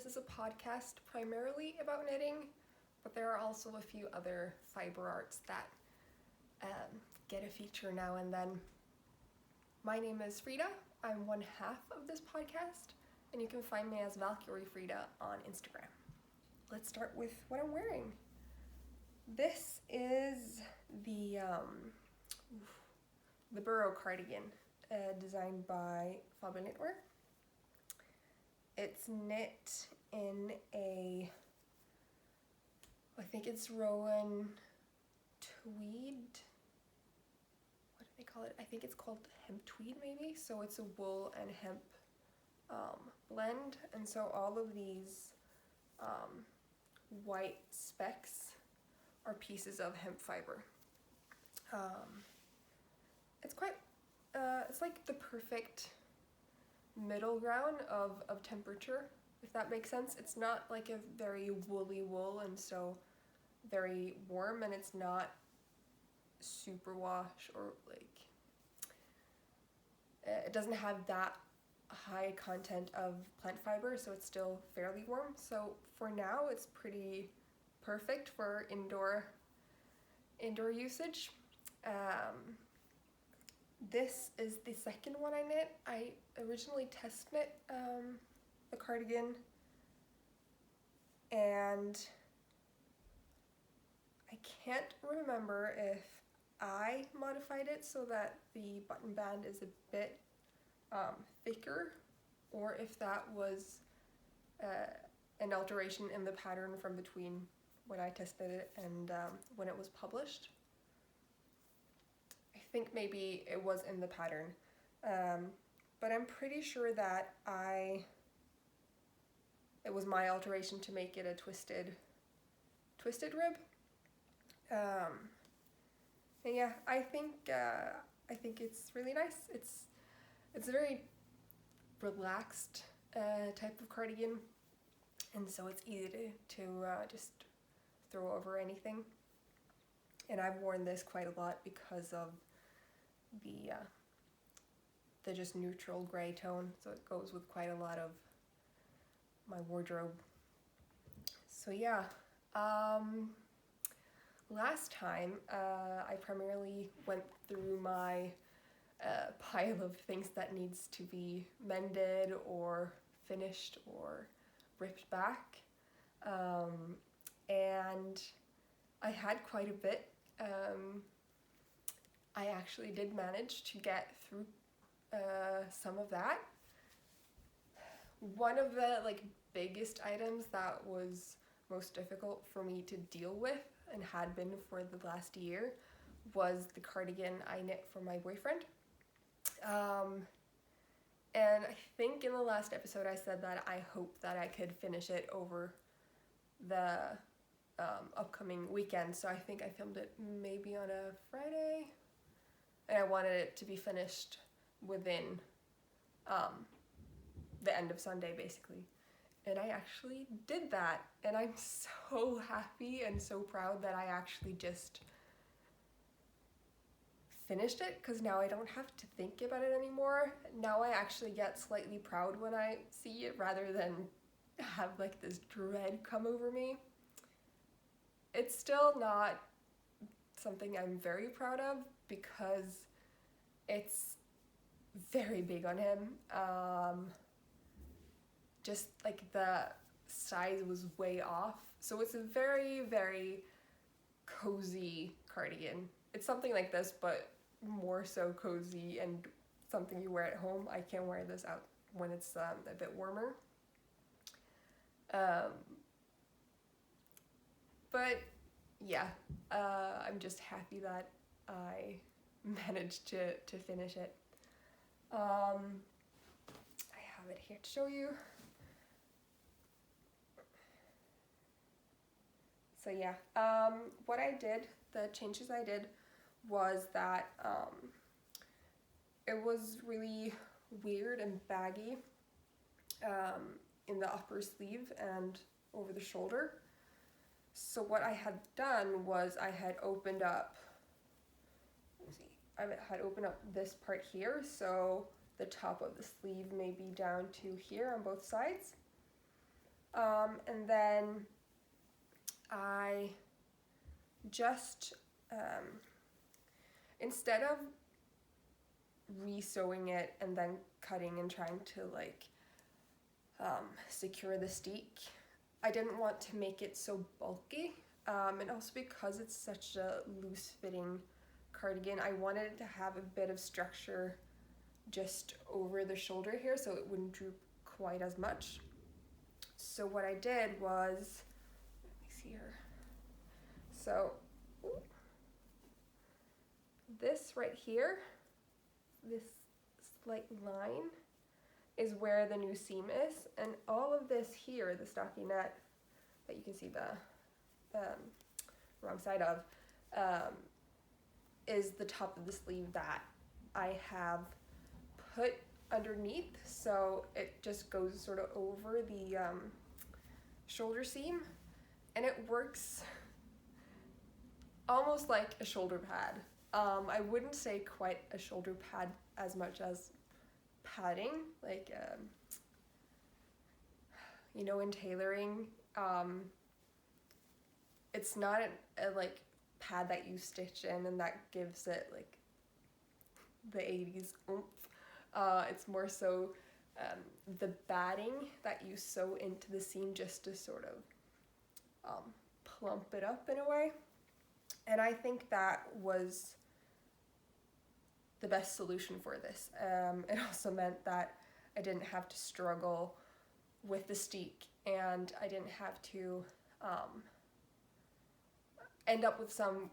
This is a podcast primarily about knitting, but there are also a few other fiber arts that get a feature now and then. My name is Frida. I'm one half of this podcast, and you can find me as Valkyrie Frida on Instagram. Let's start with what I'm wearing. This is the Burrow cardigan, designed by Fabel knitwear. It's knit in I think it's Rowan tweed. What do they call it? I think it's called hemp tweed maybe. So it's a wool and hemp blend, and so all of these white specks are pieces of hemp fiber. It's quite, it's like the perfect middle ground of temperature, if that makes sense. It's not like a very woolly wool and so very warm, and it's not super wash or like, it doesn't have that high content of plant fiber, so it's still fairly warm. So for now it's pretty perfect for indoor usage. This is the second one I knit. I originally test knit the cardigan, and I can't remember if I modified it so that the button band is a bit thicker, or if that was an alteration in the pattern from between when I tested it and when it was published. I think maybe it was in the pattern, but I'm pretty sure that it was my alteration to make it a twisted rib. And yeah, I think it's really nice. It's a very relaxed type of cardigan, and so it's easy to just throw over anything. And I've worn this quite a lot because of the just neutral gray tone, so it goes with quite a lot of my wardrobe. So yeah, last time I primarily went through my pile of things that needs to be mended or finished or ripped back, and I had quite a bit. I actually did manage to get through some of that. One of the biggest items that was most difficult for me to deal with, and had been for the last year, was the cardigan I knit for my boyfriend. And I think in the last episode I said that I hope that I could finish it over the upcoming weekend. So I think I filmed it maybe on a Friday, and I wanted it to be finished within the end of Sunday basically. And I actually did that, and I'm so happy and so proud that I actually just finished it, because now I don't have to think about it anymore. Now I actually get slightly proud when I see it, rather than have this dread come over me. It's still not something I'm very proud of, because it's very big on him. Just the size was way off. So it's a very, very cozy cardigan. It's something like this, but more so cozy, and something you wear at home. I can't wear this out when it's a bit warmer. But yeah, I'm just happy that I managed to finish it. I have it here to show you. So yeah, what I did, the changes I did, was that it was really weird and baggy in the upper sleeve and over the shoulder. So what I had done was I had opened up, this part here, so the top of the sleeve may be down to here on both sides. And then I just, instead of re-sewing it and then cutting and trying to like secure the steek, I didn't want to make it so bulky, and also because it's such a loose fitting cardigan, I wanted it to have a bit of structure just over the shoulder here so it wouldn't droop quite as much. So what I did was, let me see here, so this right here, this slight line is where the new seam is, and all of this here, the stockinette that you can see the wrong side of, is the top of the sleeve that I have put underneath, so it just goes sort of over the shoulder seam, and it works almost like a shoulder pad. I wouldn't say quite a shoulder pad as much as padding, like you know, in tailoring, it's not a like pad that you stitch in and that gives it like the 80s oomph. It's more so the batting that you sew into the seam just to sort of plump it up in a way. And I think that was the best solution for this. It also meant that I didn't have to struggle with the steek, and I didn't have to end up with some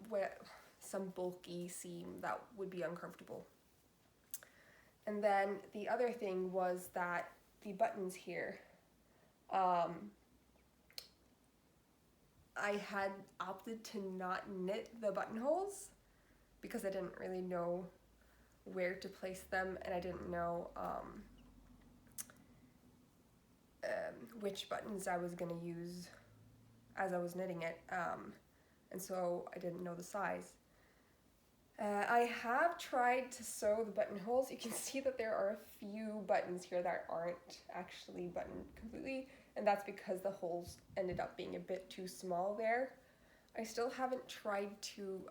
bulky seam that would be uncomfortable. And then the other thing was that the buttons here, I had opted to not knit the buttonholes because I didn't really know where to place them, and I didn't know which buttons I was going to use as I was knitting it, and so I didn't know the size. I have tried to sew the buttonholes. You can see that there are a few buttons here that aren't actually buttoned completely, and that's because the holes ended up being a bit too small there. I still haven't tried to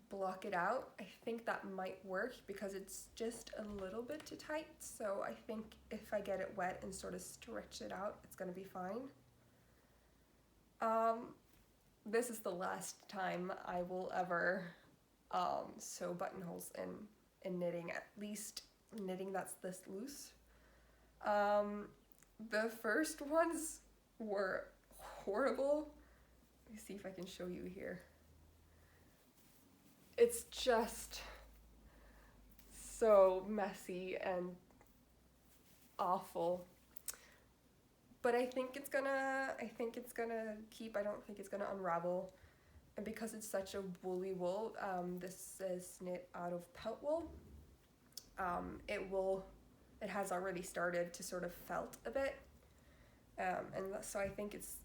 block it out. I think that might work because it's just a little bit too tight, so I think if I get it wet and sort of stretch it out, it's going to be fine. This is the last time I will ever sew buttonholes in knitting, at least knitting that's this loose. The first ones were horrible. Let me see if I can show you here. It's just so messy and awful. But I think it's gonna keep. I don't think it's gonna unravel. And because it's such a woolly wool, this is knit out of pelt wool. It has already started to sort of felt a bit. And so I think it's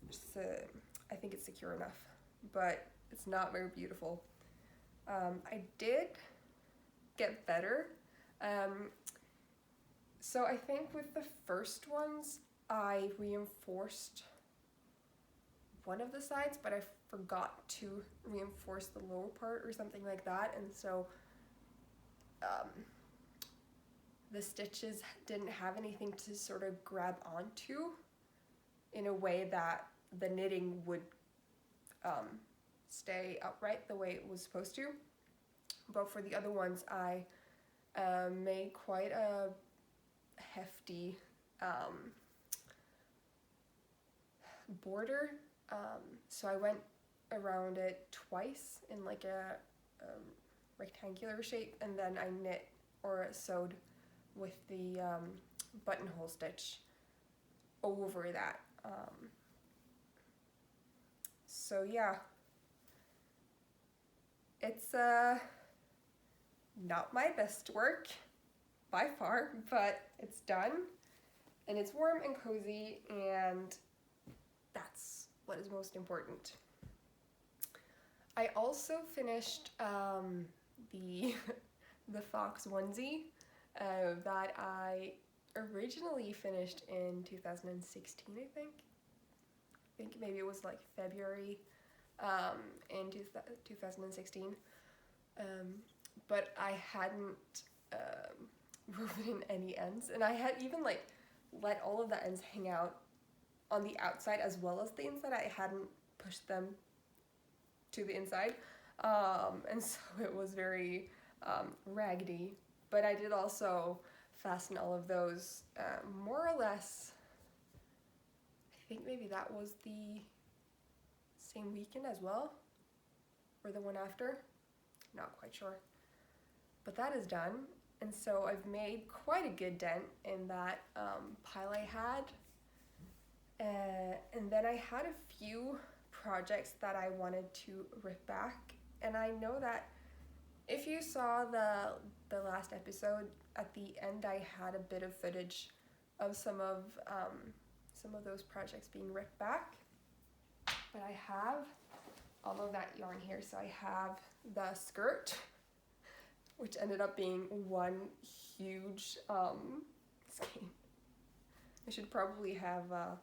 secure enough, but it's not very beautiful. I did get better. So I think with the first ones, I reinforced one of the sides, but I forgot to reinforce the lower part or something like that, and so the stitches didn't have anything to sort of grab onto in a way that the knitting would stay upright the way it was supposed to. But for the other ones, I made quite a hefty border, so I went around it twice in like a rectangular shape, and then I knit or sewed with the buttonhole stitch over that. So yeah, it's not my best work by far, but it's done, and it's warm and cozy, and that's what is most important. I also finished the fox onesie that I originally finished in 2016, I think. I think maybe it was like February in 2016. But I hadn't woven in any ends, and I had even like let all of the ends hang out on the outside as well as the inside. I hadn't pushed them to the inside, and so it was very raggedy. But I did also fasten all of those more or less. I think maybe that was the same weekend as well, or the one after. Not quite sure. But that is done, and so I've made quite a good dent in that pile I had. And then I had a few projects that I wanted to rip back, and I know that if you saw the last episode, at the end I had a bit of footage of some of those projects being ripped back. But I have all of that yarn here. So I have the skirt, which ended up being one huge skein. I should probably have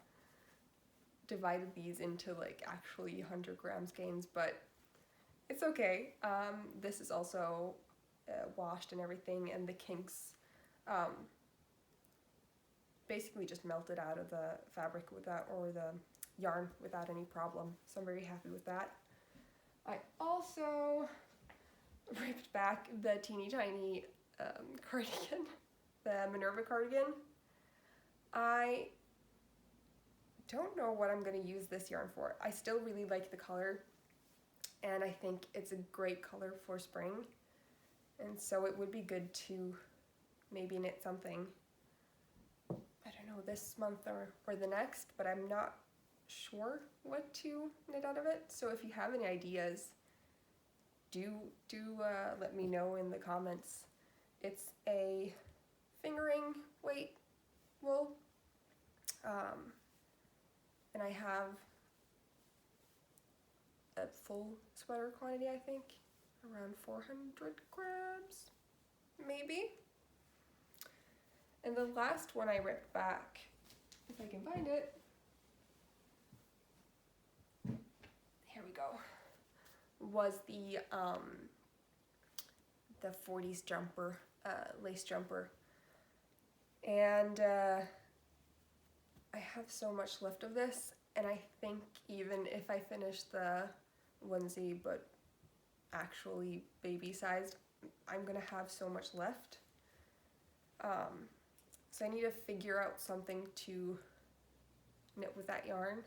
divided these into like actually 100 gram skeins, but it's okay. This is also washed and everything, and the kinks basically just melted out of the fabric without, or the yarn without any problem. So I'm very happy with that. I also ripped back the teeny tiny cardigan, the Minerva cardigan. I don't know what I'm going to use this yarn for. I still really like the color, and I think it's a great color for spring, and so it would be good to maybe knit something, I don't know, this month or the next, but I'm not sure what to knit out of it. So if you have any ideas, do let me know in the comments. It's a fingering weight wool, and I have a full sweater quantity, I think, around 400 grams, maybe. And the last one I ripped back, if I can find it, here we go, was the 40s jumper, lace jumper. And I have so much left of this, and I think even if I finish the onesie, but actually baby sized, I'm gonna have so much left. So I need to figure out something to knit with that yarn.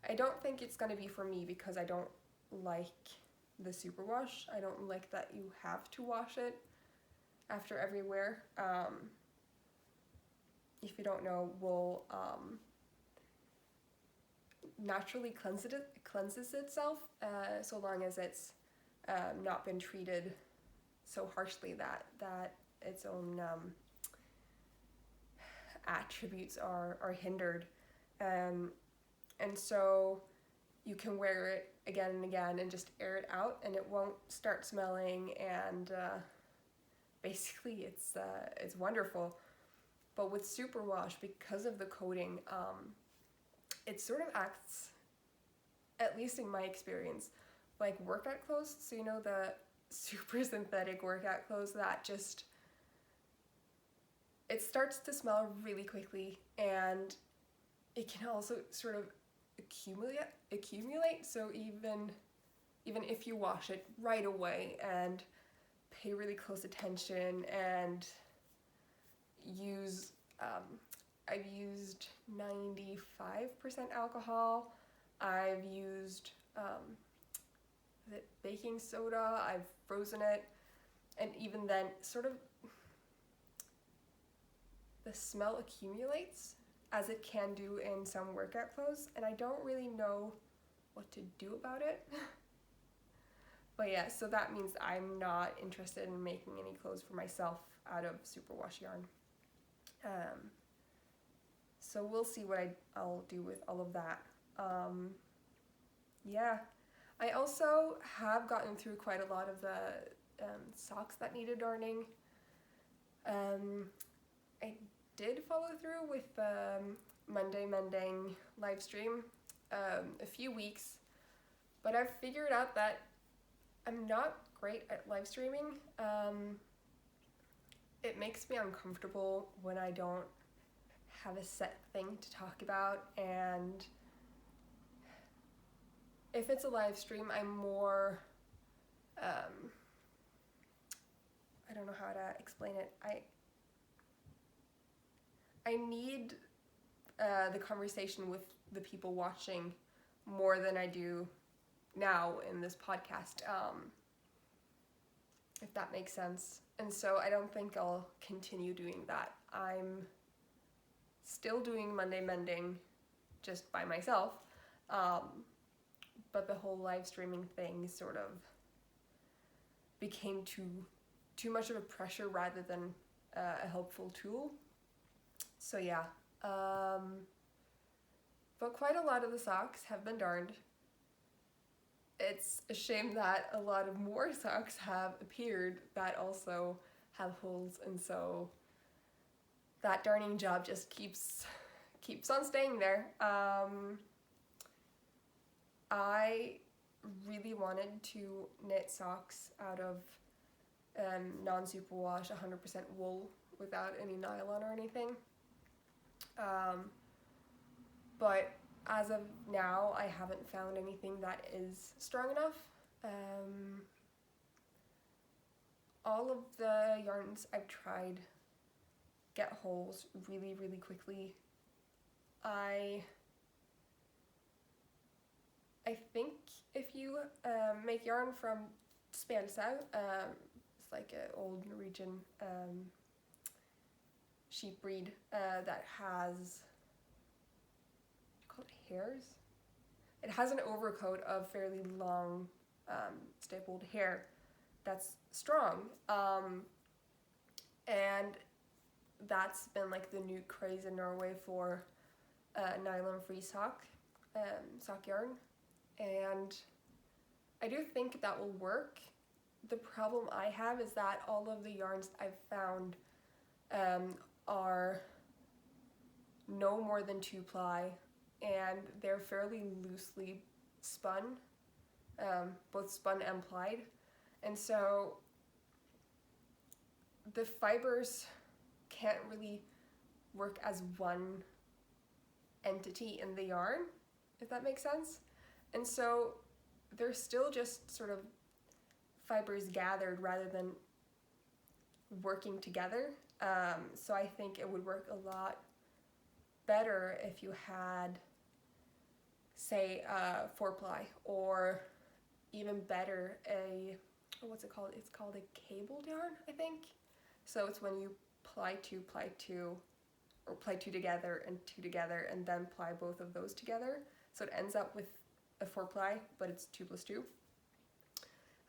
I don't think it's gonna be for me because I don't like the superwash. I don't like that you have to wash it after every wear. If you don't know, wool naturally cleanses itself so long as it's not been treated so harshly that its own attributes are hindered, and so you can wear it again and again and just air it out, and it won't start smelling, and basically it's wonderful. But with superwash, because of the coating, it sort of acts, at least in my experience, like workout clothes. So you know, the super synthetic workout clothes that just, it starts to smell really quickly, and it can also sort of accumulate. So even if you wash it right away and pay really close attention and use, I've used 95% alcohol, I've used baking soda, I've frozen it, and even then sort of the smell accumulates, as it can do in some workout clothes, and I don't really know what to do about it. But yeah, so that means I'm not interested in making any clothes for myself out of superwash yarn. So we'll see what I'll do with all of that. Yeah, I also have gotten through quite a lot of the socks that needed darning. I did follow through with the Monday mending live stream a few weeks, but I've figured out that I'm not great at live streaming. It makes me uncomfortable when I don't have a set thing to talk about, and if it's a live stream, I'm more, I don't know how to explain it. I need the conversation with the people watching more than I do now in this podcast, if that makes sense. And so I don't think I'll continue doing that. I'm still doing Monday mending just by myself, but the whole live streaming thing sort of became too much of a pressure rather than a helpful tool. So yeah, but quite a lot of the socks have been darned. It's a shame that a lot of more socks have appeared that also have holes, and so that darning job just keeps on staying there. I really wanted to knit socks out of non-superwash 100% wool without any nylon or anything. But as of now, I haven't found anything that is strong enough. All of the yarns I've tried get holes really, really quickly. I think if you make yarn from spansau, it's like an old Norwegian sheep breed that has, called hairs? It has an overcoat of fairly long stapled hair that's strong, and that's been like the new craze in Norway for nylon-free sock yarn, and I do think that will work. The problem I have is that all of the yarns I've found are no more than 2-ply, and they're fairly loosely spun, both spun and plied, and so the fibers can't really work as one entity in the yarn, if that makes sense. And so they're still just sort of fibers gathered rather than working together. So I think it would work a lot better if you had, say, 4-ply, or even better, what's it called? It's called a cabled yarn, I think. So it's when you ply 2, or ply 2 together, and then ply both of those together. So it ends up with a 4-ply, but it's 2 + 2.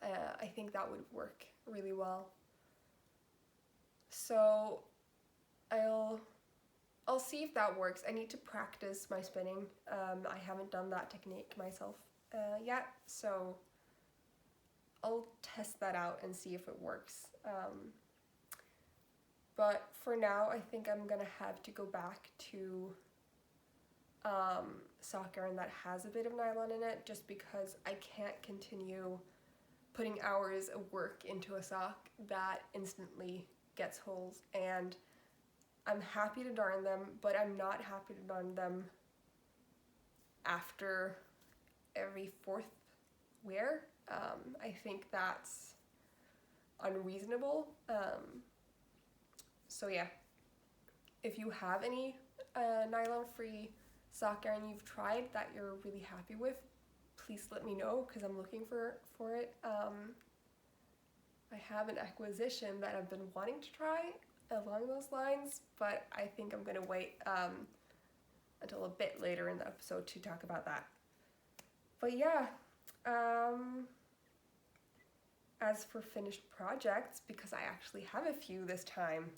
I think that would work really well. So I'll see if that works. I need to practice my spinning. I haven't done that technique myself yet, so I'll test that out and see if it works. But for now, I think I'm gonna have to go back to sock yarn that has a bit of nylon in it, just because I can't continue putting hours of work into a sock that instantly gets holes. And I'm happy to darn them, but I'm not happy to darn them after every 4th wear. I think that's unreasonable. So yeah, if you have any nylon-free sock yarn you've tried that you're really happy with, please let me know, because I'm looking for it. I have an acquisition that I've been wanting to try along those lines, but I think I'm gonna wait until a bit later in the episode to talk about that. But yeah, as for finished projects, because I actually have a few this time,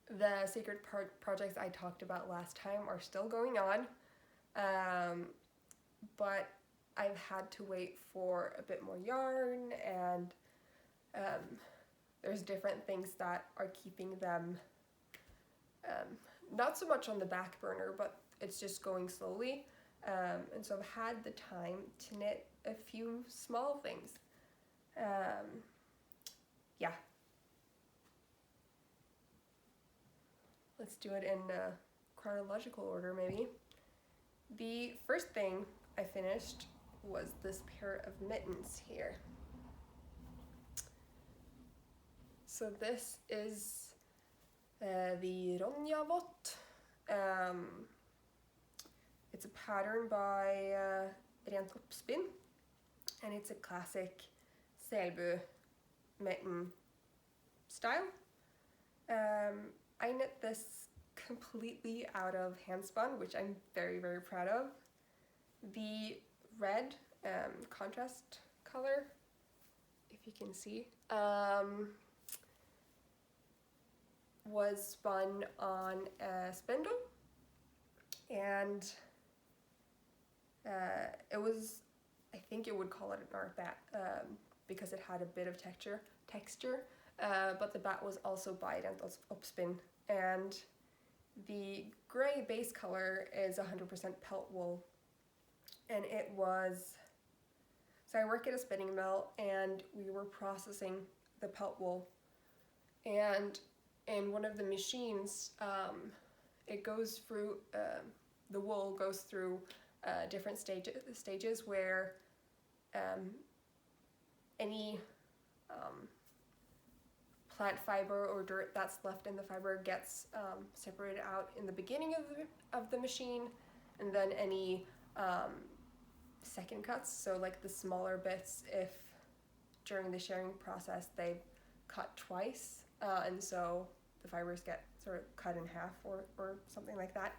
the sacred projects I talked about last time are still going on, but I've had to wait for a bit more yarn, and there's different things that are keeping them not so much on the back burner, but it's just going slowly. And so I've had the time to knit a few small things. Yeah. Let's do it in chronological order, maybe. The first thing I finished was this pair of mittens here. So this is the Ronjavot. It's a pattern by Rent Oppspinn, and it's a classic Selbu mitten style. I knit this completely out of hand spun, which I'm very, very proud of. The red contrast color, if you can see, was spun on a spindle, and it was, I think you would call it an art bat, because it had a bit of texture, but the bat was also by Rent Oppspinn, and the gray base color is 100% pelt wool, and it was, so I work at a spinning mill, and we were processing the pelt wool, and in one of the machines, it goes through, the wool goes through different stages where any plant fiber or dirt that's left in the fiber gets separated out in the beginning of the machine, and then any second cuts, so like the smaller bits, if during the shearing process they've cut twice, and so the fibers get sort of cut in half or something like that,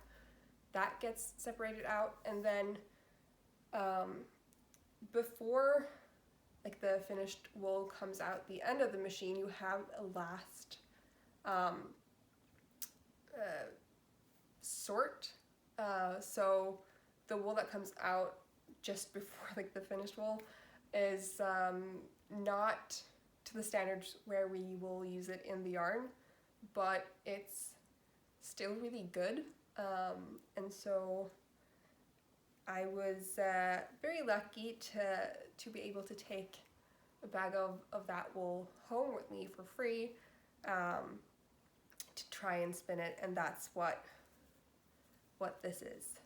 that gets separated out, and then before like the finished wool comes out the end of the machine, you have a last sort, so the wool that comes out just before like the finished wool is not to the standards where we will use it in the yarn, but it's still really good, and so I was very lucky to be able to take a bag of that wool home with me for free, to try and spin it, and that's what this is.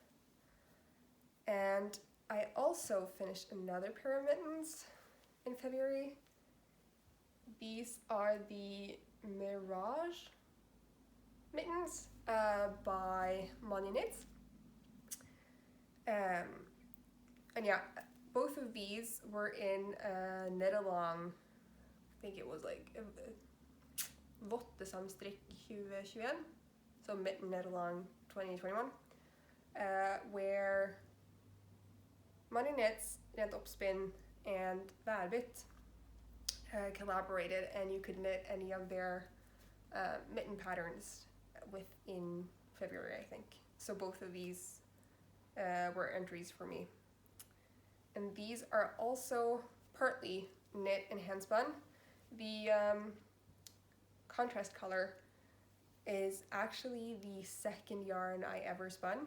And I also finished another pair of mittens in February. These are the Mirage mittens by Mittens. And yeah, both of these were in knit along, I think it was like Vottesamstrikk 2021, so mitten knit along 2021, where Mittens, Rent Oppspinn, and Verbit collaborated, and you could knit any of their mitten patterns within February, I think. So both of these were entries for me. And these are also partly knit and hand spun. The contrast color is actually the second yarn I ever spun.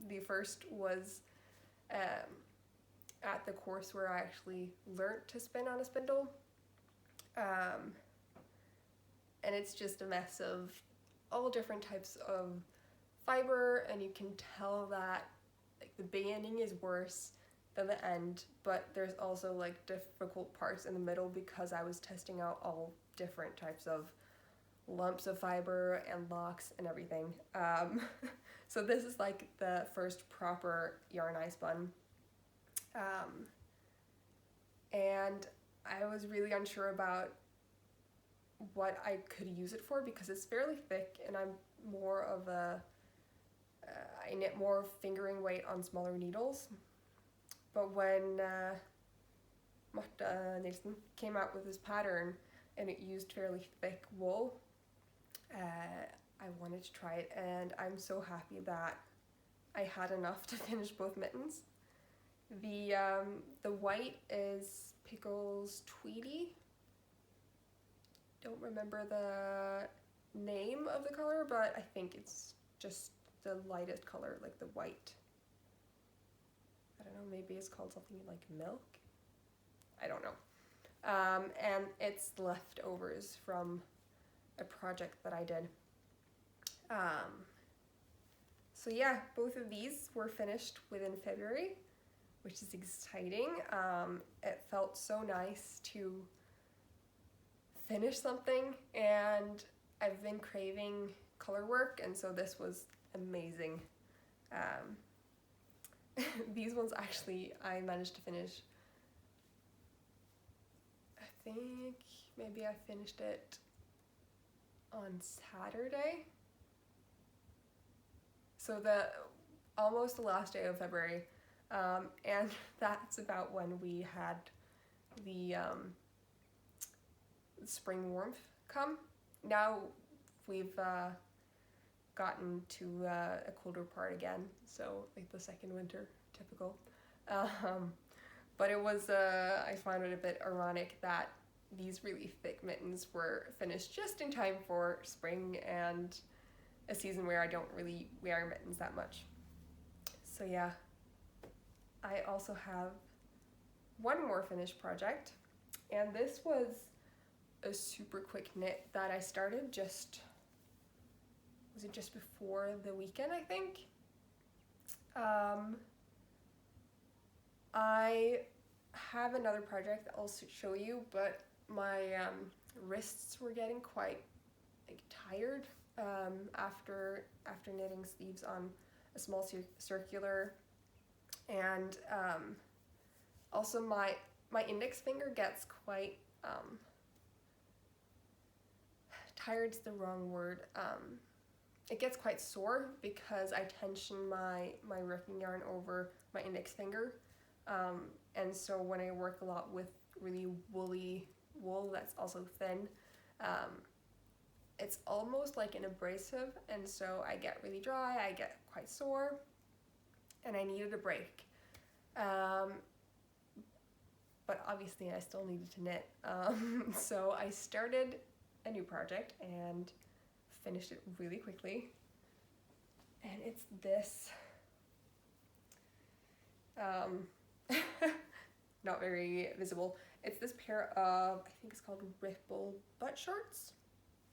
The first was at the course where I actually learnt to spin on a spindle. And it's just a mess of all different types of fiber, and you can tell that like the beginning is worse than the end, but there's also like difficult parts in the middle because I was testing out all different types of lumps of fiber and locks and everything. So this is like the first proper yarn I spun, and I was really unsure about what I could use it for because it's fairly thick, and I'm more of a I knit more fingering weight on smaller needles. But when Marta Nilsen came out with this pattern and it used fairly thick wool, I wanted to try it, and I'm so happy that I had enough to finish both mittens. The white is Pickles Tweedy, don't remember the name of the color, but I think it's just the lightest color, like the white. I don't know, maybe it's called something like milk? I don't know. And it's leftovers from a project that I did. So yeah, both of these were finished within February, which is exciting. It felt so nice to finish something, and I've been craving color work, and so this was amazing. These ones actually I managed to finish. I think maybe I finished it on Saturday. So almost the last day of February, and that's about when we had the spring warmth come. Now we've gotten to a colder part again, so like the second winter, typical. But it was, I found it a bit ironic that these really thick mittens were finished just in time for spring and a season where I don't really wear mittens that much. So yeah, I also have one more finished project, and this was a super quick knit that I started was it just before the weekend, I think? I have another project that I'll show you, but my wrists were getting quite tired after knitting sleeves on a small circular, and also my index finger gets quite tired's the wrong word. It gets quite sore because I tension my ripping yarn over my index finger, and so when I work a lot with really woolly wool that's also thin, it's almost like an abrasive, and so I get really dry, I get quite sore, and I needed a break. But obviously I still needed to knit, so I started a new project and finished it really quickly, and it's this not very visible. It's this pair of, I think it's called Ripple butt shorts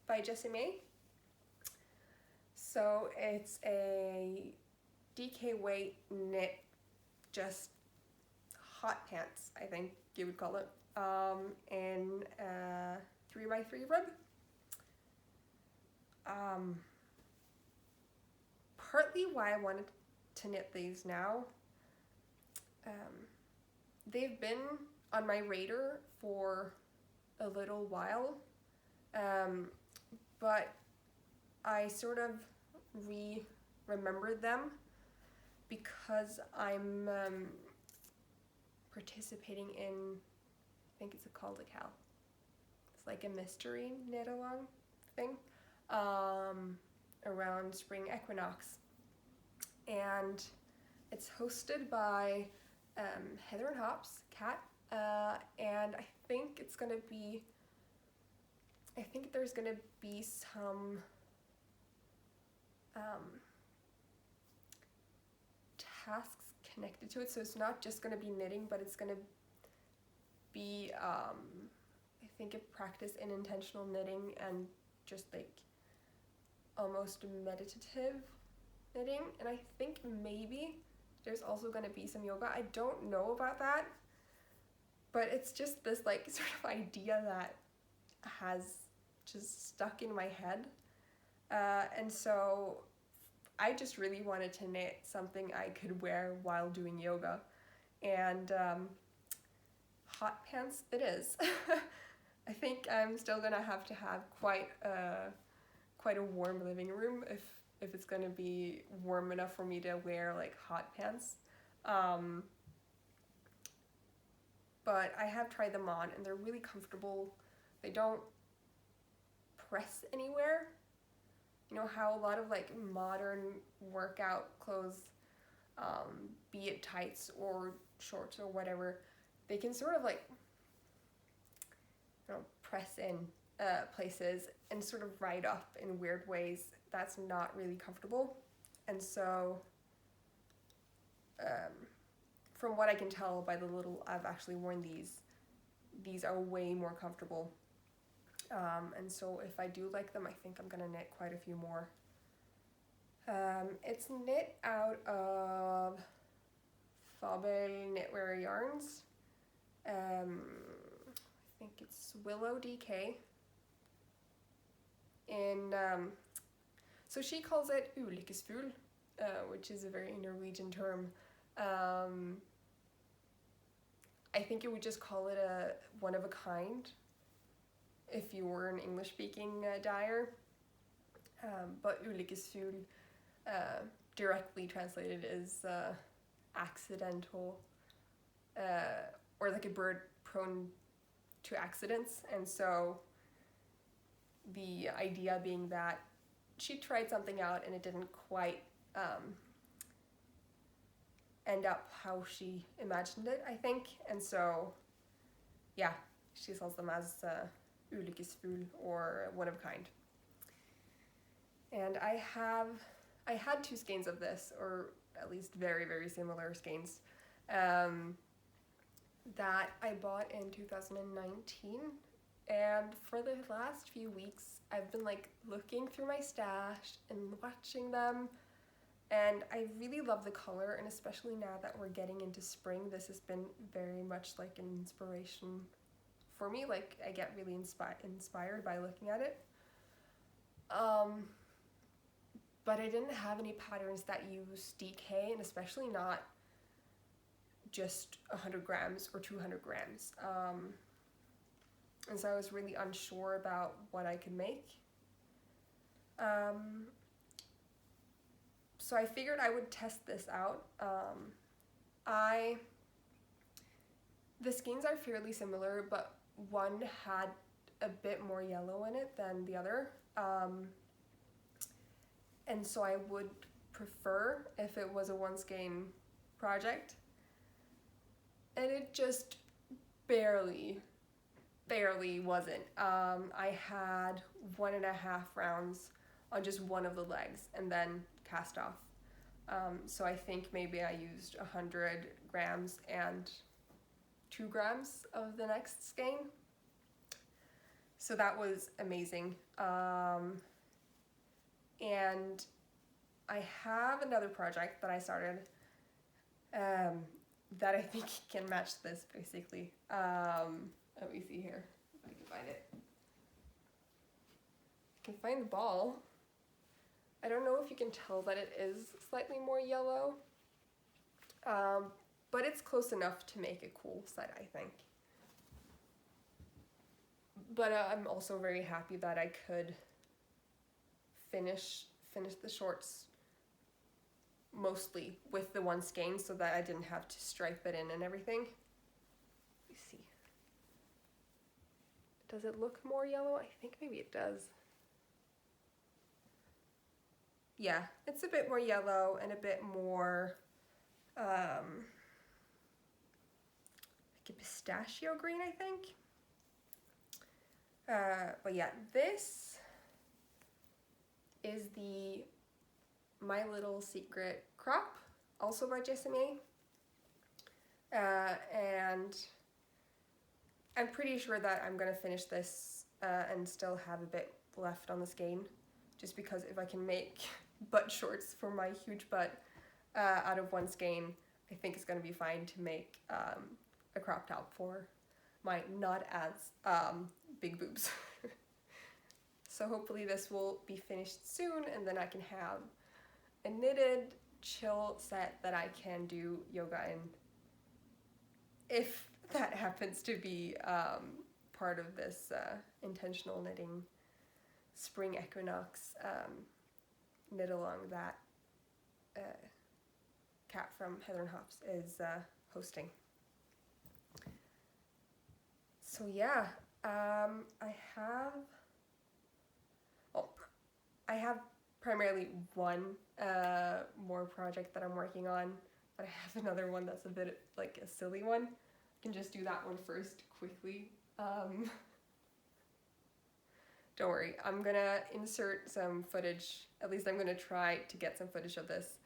by Jessie May. So it's a DK weight knit, just hot pants, I think you would call it, in 3x3 rib. Partly why I wanted to knit these now, they've been on my radar for a little while, but I sort of remembered them because I'm participating in, I think it's called a cal. It's like a mystery knit along thing around spring equinox, and it's hosted by Heather and Hops, Kat, and I think there's gonna be some tasks connected to it, so it's not just gonna be knitting, but it's gonna be I think a practice in intentional knitting and just like almost meditative knitting, and I think maybe there's also going to be some yoga. I don't know about that, but it's just this like sort of idea that has just stuck in my head, and so I just really wanted to knit something I could wear while doing yoga, and hot pants it is. I think I'm still gonna have to have quite a warm living room if it's gonna be warm enough for me to wear like hot pants. But I have tried them on and they're really comfortable. They don't press anywhere. You know how a lot of like modern workout clothes, be it tights or shorts or whatever, they can sort of like, press in places and sort of ride up in weird ways. That's not really comfortable. And so from what I can tell by the little I've actually worn, these are way more comfortable. And so if I do like them, I think I'm gonna knit quite a few more. It's knit out of Fabel knitwear yarns. I think it's Willow DK. So she calls it Ulykkesfugl, which is a very Norwegian term. I think you would just call it a one of a kind if you were an English speaking dyer. But Ulykkesfugl directly translated is accidental, or like a bird prone to accidents. And so the idea being that she tried something out and it didn't quite end up how she imagined it, I think. And so yeah, she sells them as Ulykkesfugl, or one of a kind. And I had 2 skeins of this, or at least very, very similar skeins, that I bought in 2019. And for the last few weeks, I've been like looking through my stash and watching them. And I really love the color, and especially now that we're getting into spring, this has been very much like an inspiration for me. Like, I get really inspired by looking at it. But I didn't have any patterns that use DK, and especially not just 100 grams or 200 grams. And so I was really unsure about what I could make. So I figured I would test this out. The skeins are fairly similar, but one had a bit more yellow in it than the other. And so I would prefer if it was a 1 skein project. And it just barely wasn't. I had 1.5 rounds on just one of the legs and then cast off. So I think maybe I used 100 grams and 2 grams of the next skein. So that was amazing. And I have another project that I started that I think can match this, basically. Let me see here if I can find it. I can find the ball. I don't know if you can tell that it is slightly more yellow, but it's close enough to make a cool set, I think. But I'm also very happy that I could finish the shorts mostly with the 1 skein, so that I didn't have to stripe it in and everything. Let me see. Does it look more yellow? I think maybe it does. Yeah, it's a bit more yellow and a bit more like a pistachio green, I think. But yeah, this is the My Little Secret crop, also by Jessamy. And I'm pretty sure that I'm gonna finish this and still have a bit left on the skein, just because if I can make butt shorts for my huge butt out of 1 skein, I think it's gonna be fine to make a crop top for my not as big boobs. So hopefully this will be finished soon, and then I can have a knitted chill set that I can do yoga in, if that happens to be part of this intentional knitting spring equinox knit along that Kat from Heather and Hops is hosting. So yeah, I have primarily one more project that I'm working on, but I have another one that's a bit like a silly one. I can just do that one first quickly. don't worry. I'm gonna insert some footage. At least I'm gonna try to get some footage of this,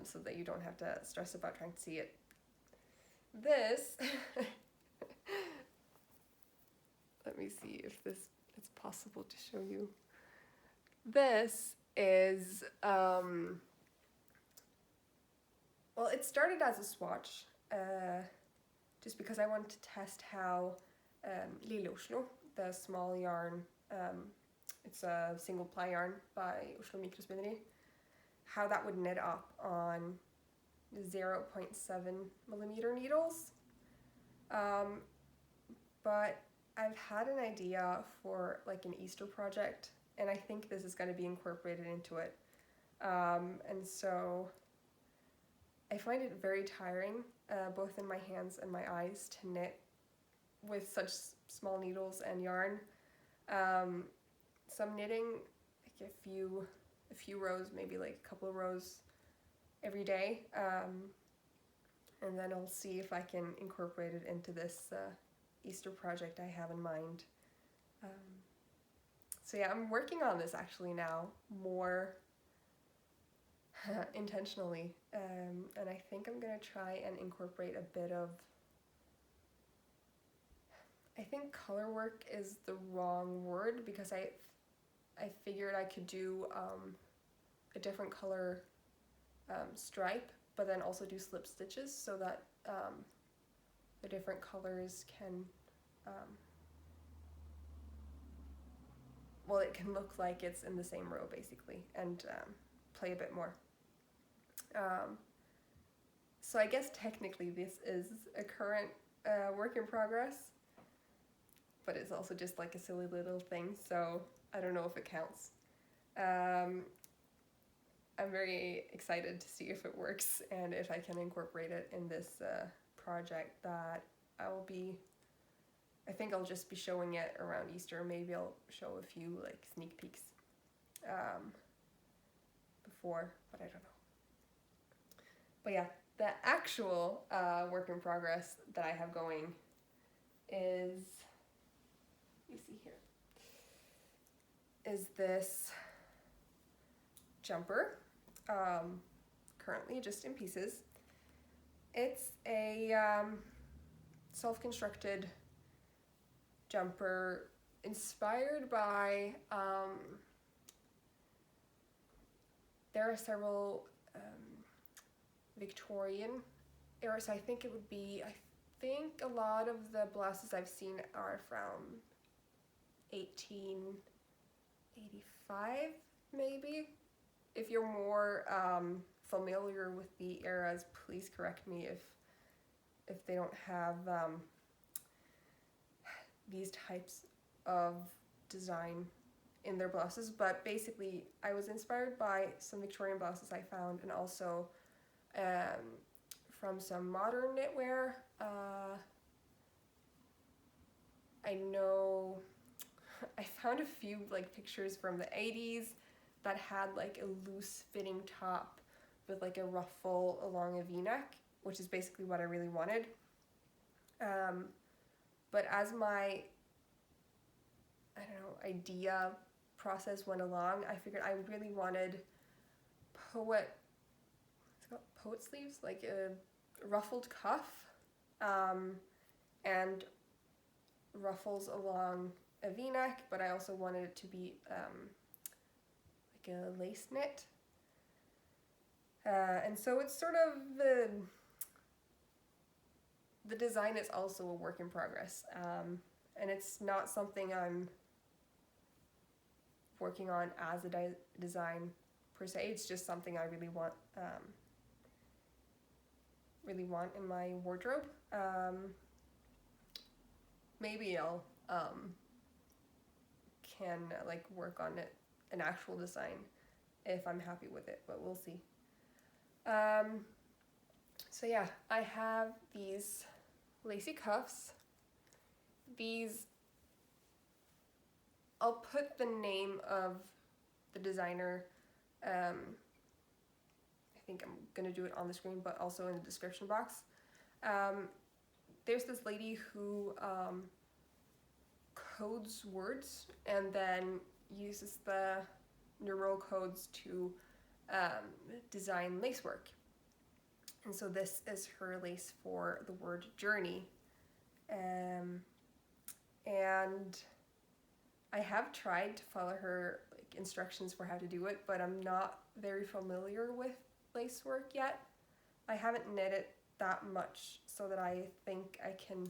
so that you don't have to stress about trying to see it. This, let me see if it's possible to show you. This is, well, it started as a swatch, just because I wanted to test how Lille Oslo, the small yarn, it's a single ply yarn by Oslo mikrospinneri, how that would knit up on 0.7 millimeter needles. But I've had an idea for like an Easter project, and I think this is going to be incorporated into it. And so I find it very tiring, both in my hands and my eyes, to knit with such small needles and yarn. So I'm knitting like a few rows, maybe like a couple of rows every day, and then I'll see if I can incorporate it into this Easter project I have in mind. So yeah, I'm working on this actually now more intentionally, and I think I'm gonna try and incorporate a bit of, I think color work is the wrong word, because I figured I could do a different color stripe, but then also do slip stitches so that the different colors can, well, it can look like it's in the same row basically, and play a bit more. So I guess technically this is a current work in progress, but it's also just like a silly little thing, so I don't know if it counts. I'm very excited to see if it works and if I can incorporate it in this project that I think I'll just be showing it around Easter. Maybe I'll show a few like sneak peeks before, but I don't know. But yeah, the actual work in progress that I have going is, you see here, is this jumper, currently just in pieces. It's a self-constructed jumper inspired by, there are several Victorian eras. I think a lot of the blouses I've seen are from 1885 maybe. If you're more familiar with the eras, please correct me if they don't have these types of design in their blouses. But basically I was inspired by some Victorian blouses I found, and also from some modern knitwear. I know I found a few like pictures from the 80s that had like a loose fitting top with like a ruffle along a v-neck, which is basically what I really wanted. But as my, I don't know, idea process went along, I figured I really wanted poet sleeves, like a ruffled cuff, and ruffles along a v-neck, but I also wanted it to be like a lace knit. And so it's sort of the design is also a work in progress, and it's not something I'm working on as a design per se. It's just something I really want in my wardrobe. Maybe I'll can like work on it, an actual design, if I'm happy with it, but we'll see. So yeah, I have these lacy cuffs. These, I'll put the name of the designer, I think I'm gonna do it on the screen, but also in the description box. There's this lady who codes words and then uses the neural codes to design lace work. And so this is her lace for the word journey. And I have tried to follow her instructions for how to do it, but I'm not very familiar with lace work yet. I haven't knit it that much so that I think I can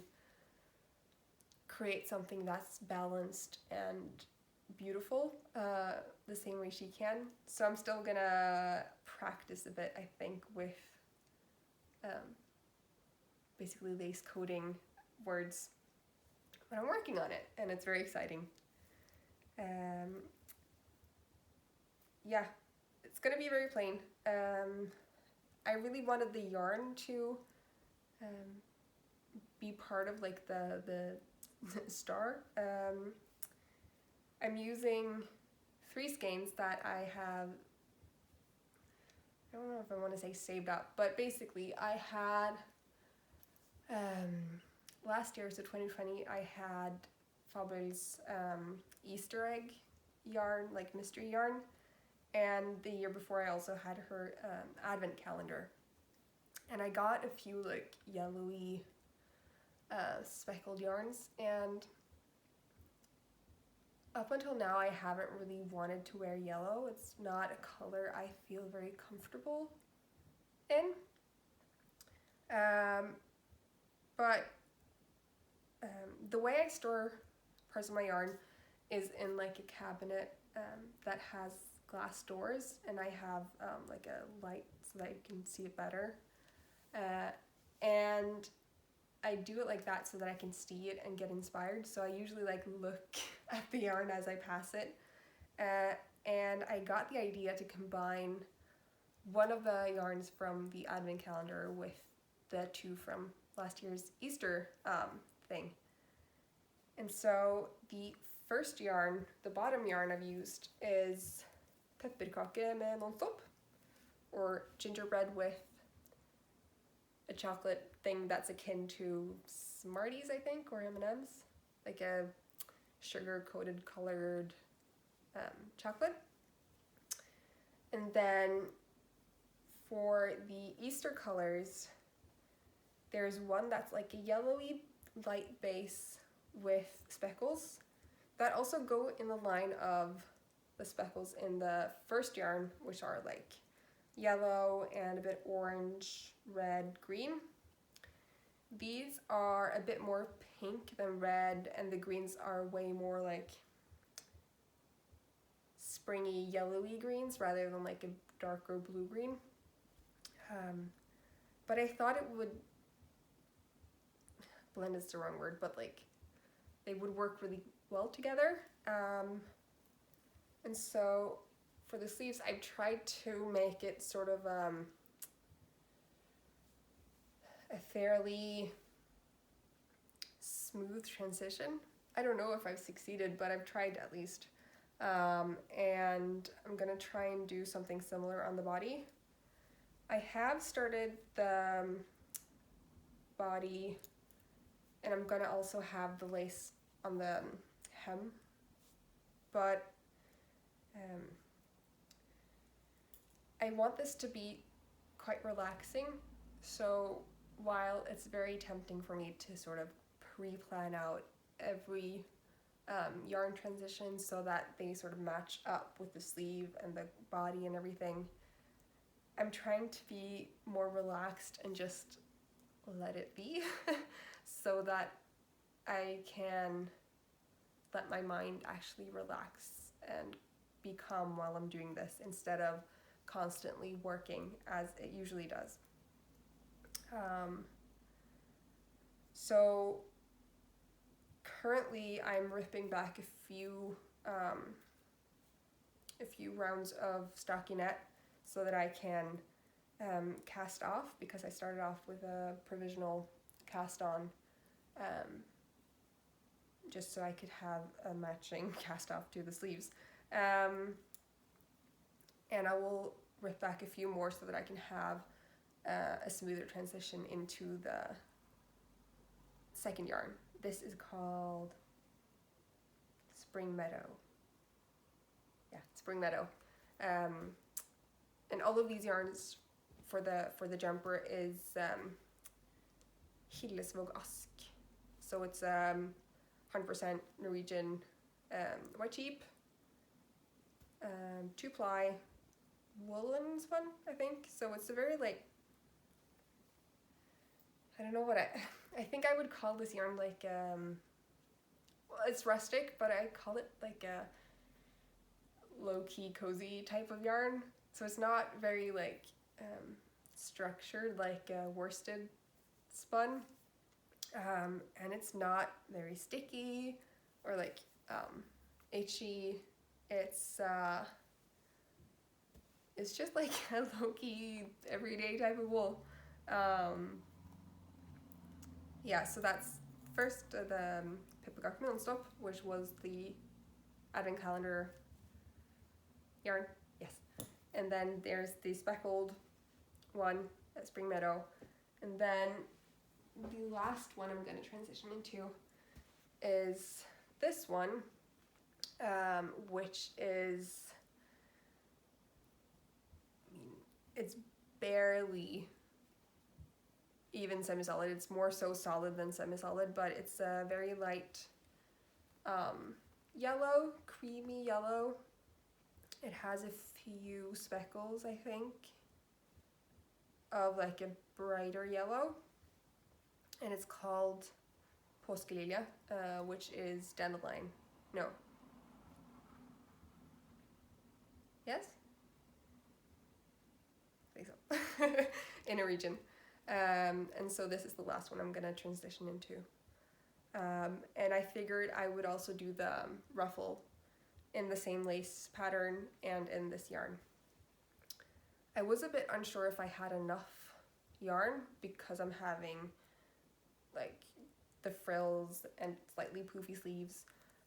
create something that's balanced and beautiful the same way she can. So I'm still gonna practice a bit, I think, with basically lace coding words, but I'm working on it and it's very exciting. Yeah, it's gonna be very plain. I really wanted the yarn to be part of like the star. I'm using 3 skeins that I have, I don't know if I want to say saved up, but basically I had last year, so 2020, I had Fabel's Easter egg yarn, like mystery yarn, and the year before I also had her advent calendar. And I got a few like yellowy speckled yarns, and up until now I haven't really wanted to wear yellow. It's not a color I feel very comfortable in. But the way I store parts of my yarn is in like a cabinet that has glass doors, and I have like a light so that you can see it better. And I do it like that so that I can see it and get inspired. So I usually like look at the yarn as I pass it. And I got the idea to combine one of the yarns from the advent calendar with the 2 from last year's Easter thing. And so the first yarn, the bottom yarn I've used, is pepperkake med non-stop, or gingerbread with a chocolate thing that's akin to Smarties, I think, or M&M's, like a sugar-coated colored chocolate. And then for the Easter colors, there's one that's like a yellowy light base with speckles that also go in the line of the speckles in the first yarn, which are like yellow and a bit orange, red, green. These are a bit more pink than red, and the greens are way more like springy yellowy greens rather than like a darker blue green. But I thought it would, blend is the wrong word, but like they would work really well together. And so for the sleeves, I've tried to make it sort of a fairly smooth transition. I don't know if I've succeeded, but I've tried at least. And I'm gonna try and do something similar on the body. I have started the body, and I'm gonna also have the lace on the hem, but I want this to be quite relaxing, so while it's very tempting for me to sort of pre-plan out every yarn transition so that they sort of match up with the sleeve and the body and everything, I'm trying to be more relaxed and just let it be so that I can let my mind actually relax and be calm while I'm doing this instead of constantly working as it usually does. So currently I'm ripping back a few rounds of stockinette so that I can cast off, because I started off with a provisional cast on just so I could have a matching cast off to the sleeves. And I will rip back a few more so that I can have a smoother transition into the second yarn. This is called Spring Meadow. Yeah, Spring Meadow. And all of these yarns for the jumper is Hillesvåg Ask. So it's 100% Norwegian white sheep, 2-ply woolen spun, I think. So it's a very like, I don't know what I think I would call this yarn like well, it's rustic, but I call it like a low-key cozy type of yarn. So it's not very like structured like worsted spun, and it's not very sticky or like itchy. It's just like a low-key everyday type of wool. Yeah, so that's first the Pippegark Nonstop, which was the advent calendar yarn, yes. And then there's the speckled one at Spring Meadow. And then the last one I'm going to transition into is this one, which is, it's barely even semi-solid. It's more so solid than semi-solid, but it's a very light yellow, creamy yellow. It has a few speckles, I think, of like a brighter yellow, and it's called påskelilje, which is dandelion. No. Yes? I think so. In a region. And so this is the last one I'm going to transition into. And I figured I would also do the ruffle in the same lace pattern and in this yarn. I was a bit unsure if I had enough yarn because I'm having like the frills and slightly poofy sleeves.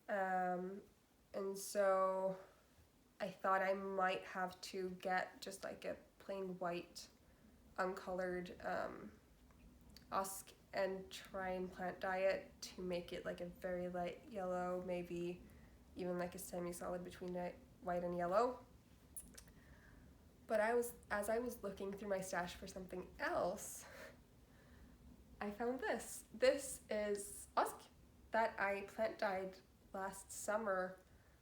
And so I thought I might have to get just like a plain white uncolored husk and try and plant dye it to make it like a very light yellow, maybe even like a semi-solid between white and yellow. But as I was looking through my stash for something else, I found this. This is husk that I plant dyed last summer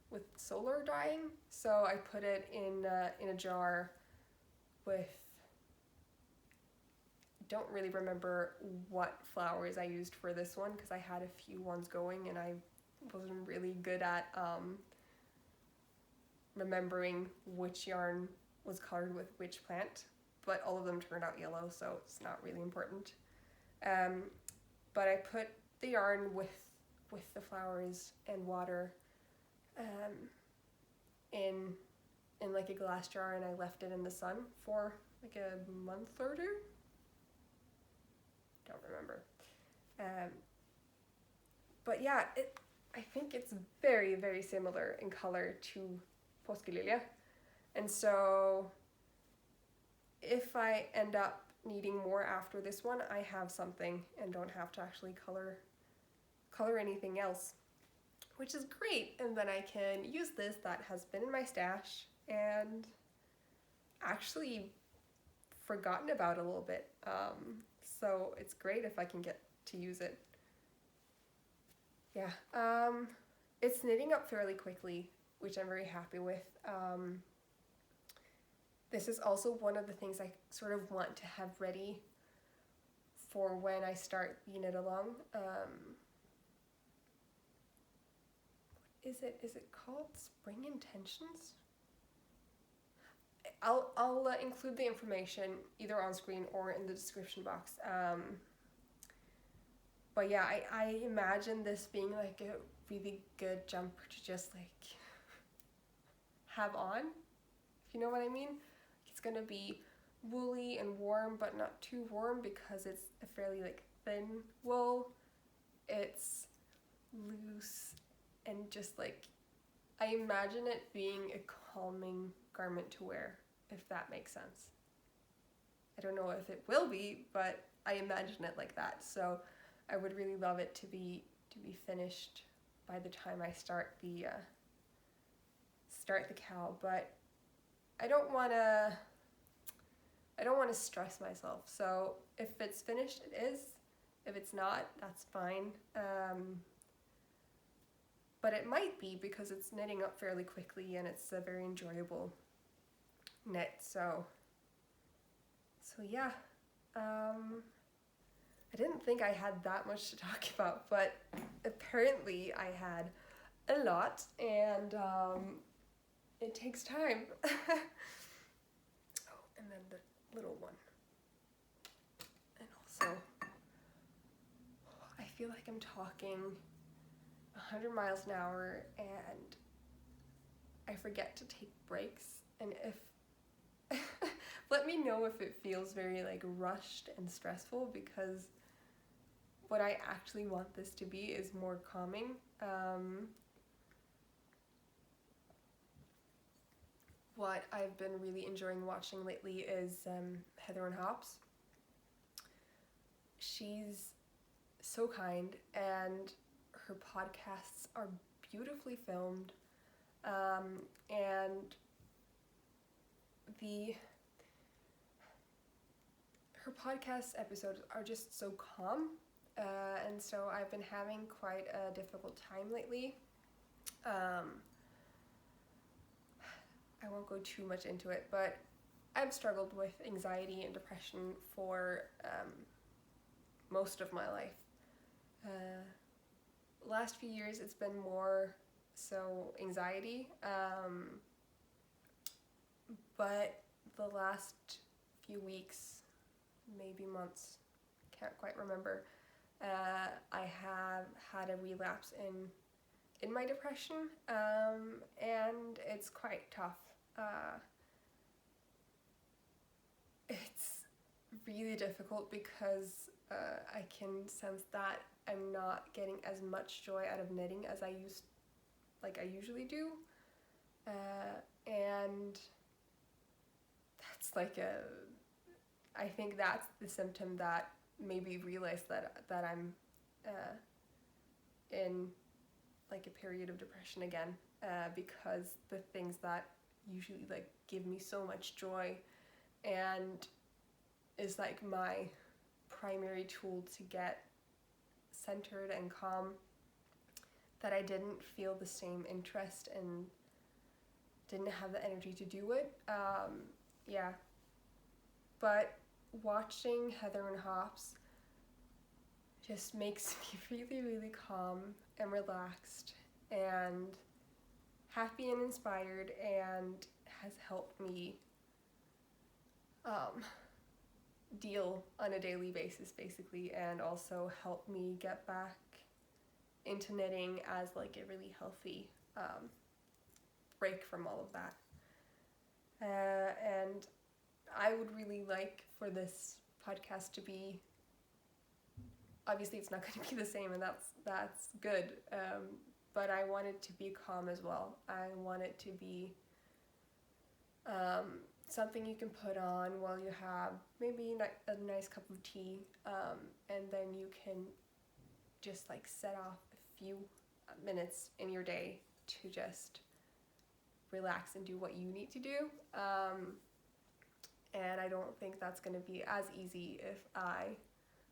with solar dyeing. So I put it in a jar with, don't really remember what flowers I used for this one because I had a few ones going and I wasn't really good at remembering which yarn was colored with which plant, but all of them turned out yellow, so it's not really important. But I put the yarn with the flowers and water in like a glass jar, and I left it in the sun for like a month or two. Don't remember. But yeah, I think it's very, very similar in color to påskelilje. And so if I end up needing more after this one, I have something and don't have to actually color anything else, which is great. And then I can use this that has been in my stash and actually forgotten about a little bit. So it's great if I can get to use it. Yeah, it's knitting up fairly quickly, which I'm very happy with. This is also one of the things I sort of want to have ready for when I start the knit along. Is it called Spring Intentions? I'll include the information either on screen or in the description box. But yeah, I imagine this being like a really good jumper to just like have on, if you know what I mean. It's gonna be woolly and warm, but not too warm because it's a fairly like thin wool. It's loose and just like, I imagine it being a calming garment to wear, if that makes sense. I don't know if it will be, but I imagine it like that. So I would really love it to be finished by the time I start the cowl, but I don't want to stress myself. So if it's finished, it is. If it's not, that's fine. But it might be because it's knitting up fairly quickly and it's a very enjoyable knit. So yeah. I didn't think I had that much to talk about, but apparently I had a lot, and it takes time. Oh, and then the little one. And also, I feel like I'm talking 100 miles an hour, and I forget to take breaks, and if let me know if it feels very like rushed and stressful, because what I actually want this to be is more calming. What I've been really enjoying watching lately is Heather and Hops. She's so kind, and her podcasts are beautifully filmed, and her podcast episodes are just so calm, and so I've been having quite a difficult time lately. I won't go too much into it, but I've struggled with anxiety and depression for most of my life. Last few years it's been more so anxiety, but the last few weeks, maybe months, can't quite remember, I have had a relapse in my depression, and it's quite tough. It's really difficult because I can sense that I'm not getting as much joy out of knitting as I usually do, and that's I think that's the symptom that made me realize that I'm in like a period of depression again, because the things that usually like give me so much joy and is like my primary tool to get centered and calm, that I didn't feel the same interest and didn't have the energy to do it. Yeah, but watching Heather and Hops just makes me really, really calm and relaxed and happy and inspired, and has helped me deal on a daily basis basically, and also helped me get back into knitting as like a really healthy break from all of that. And I would really like for this podcast to be, obviously it's not going to be the same, and that's good, but I want it to be calm as well. I want it to be something you can put on while you have maybe a nice cup of tea, and then you can just like set off a few minutes in your day to just relax and do what you need to do. And I don't think that's going to be as easy if I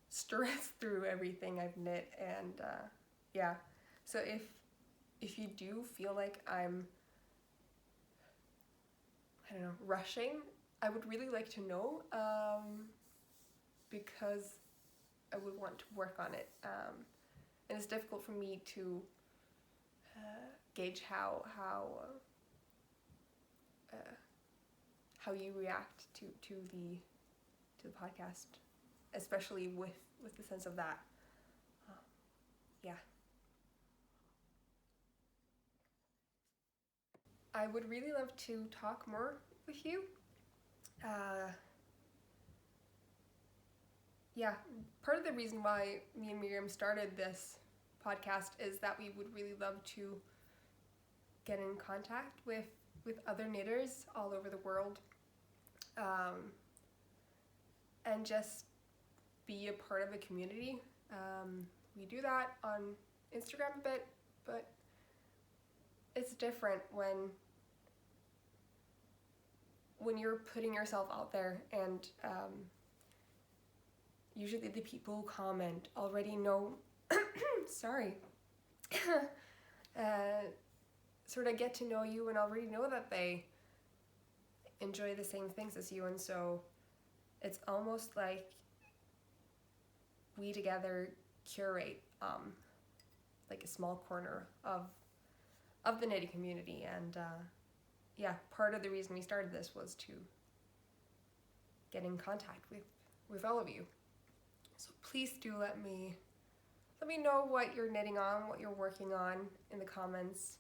stress through everything I've knit, and yeah. So if you do feel like I'm, I don't know, rushing, I would really like to know, because I would want to work on it, and it's difficult for me to gauge how you react to the podcast, especially with the sense of that. Yeah. I would really love to talk more with you. Yeah, part of the reason why me and Miriam started this podcast is that we would really love to get in contact with other knitters all over the world, and just be a part of a community. We do that on Instagram a bit, but it's different when you're putting yourself out there, and usually the people who comment already know sorry sort of get to know you and already know that they enjoy the same things as you, and so it's almost like we together curate like a small corner of the knitting community. And yeah, part of the reason we started this was to get in contact with all of you. So please do let me know what you're knitting on, what you're working on in the comments.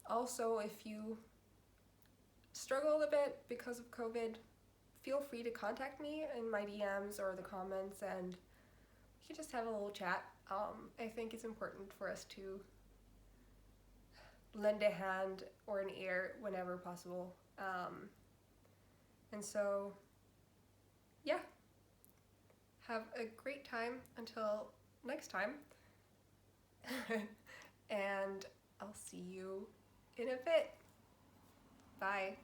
Also, if you struggle a bit because of COVID, feel free to contact me in my DMs or the comments, and we can just have a little chat. I think it's important for us to lend a hand or an ear whenever possible. And so, yeah, have a great time until next time. And I'll see you in a bit. Bye.